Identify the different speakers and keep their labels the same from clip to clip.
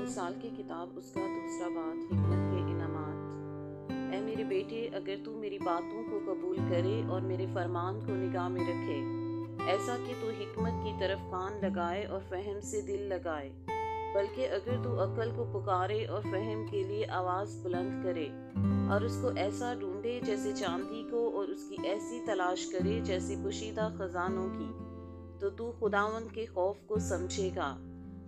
Speaker 1: मिसाल की किताब उसका दूसरा बाब, हिकमत के इनामात। ऐ मेरे बेटे, अगर तू मेरी बातों को कबूल करे और मेरे फरमान को निगाह में रखे, ऐसा कि तू हिकमत की तरफ कान लगाए और फहम से दिल लगाए, बल्कि अगर तू अक्ल को पुकारे और फहम के लिए आवाज़ बुलंद करे और उसको ऐसा ढूंढे जैसे चांदी को और उसकी ऐसी तलाश करे जैसे पोशीदा खजानों की, तो तू खुदावंद के खौफ को समझेगा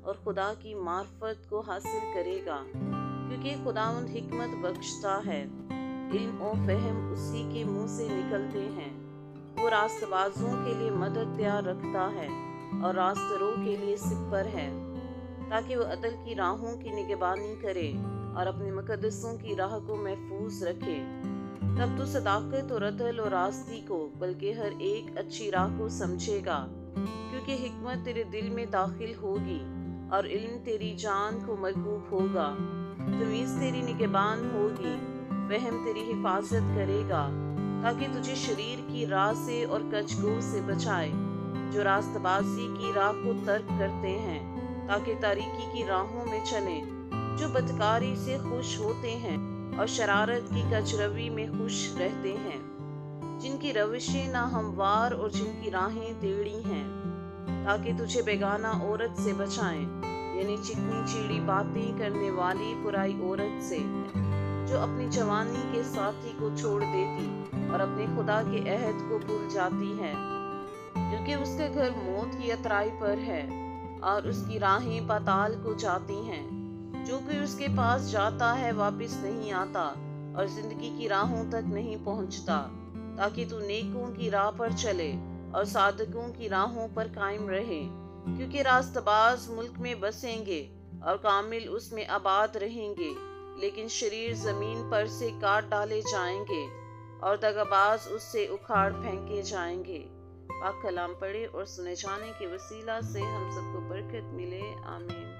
Speaker 1: और खुदा की मार्फत को हासिल करेगा, क्योंकि खुदावंद हिकमत बख्शता है। इल्म और फहम उसी के मुंह से निकलते हैं। वो रास्तबाजों के लिए मदद तैयार रखता है और रास्तरों के लिए सिपर है, ताकि वो अदल की राहों की निगरानी करे और अपने मुकद्दसों की राह को महफूज रखे। तब तू सदाकत और अदल और रास्ती को, बल्कि हर एक अच्छी राह को समझेगा, क्योंकि हिकमत तेरे दिल में दाखिल होगी और इल्म तेरी जान को मरगूब होगा। तमीज़ तेरी निगहबान होगी, फहम तेरी हिफाजत करेगा, ताकि तुझे शरीर की राह से और कचगो से बचाए, जो रास्तबाजी की राह को तर्क करते हैं, ताकि तारीकी की राहों में चलें, जो बदकारी से खुश होते हैं और शरारत की कचरवी में खुश रहते हैं, जिनकी रविशें नाहमवार और जिनकी राहें टेढ़ी हैं, ताकि तुझे बेगाना औरत से बचाएं, यानी चिकनी चीड़ी बातें करने वाली बुराई औरत से, जो अपनी जवानी के साथी को छोड़ देती और अपने खुदा के अहद को भूल जाती है, क्योंकि उसका घर मौत की अतराई पर है और उसकी राहें पाताल को जाती हैं। जो कोई उसके पास जाता है वापस नहीं आता और जिंदगी की राहों तक नहीं पहुंचता, ताकि तू नेकों की राह पर चले और सादकों की राहों पर कायम रहे, क्योंकि रास्तबाज मुल्क में बसेंगे और कामिल उसमें आबाद रहेंगे, लेकिन शरीर जमीन पर से काट डाले जाएंगे और दगाबाज उससे उखाड़ फेंके जाएंगे। पाक कलाम पढ़े और सुने जाने के वसीला से हम सबको बरकत मिले। आमीन।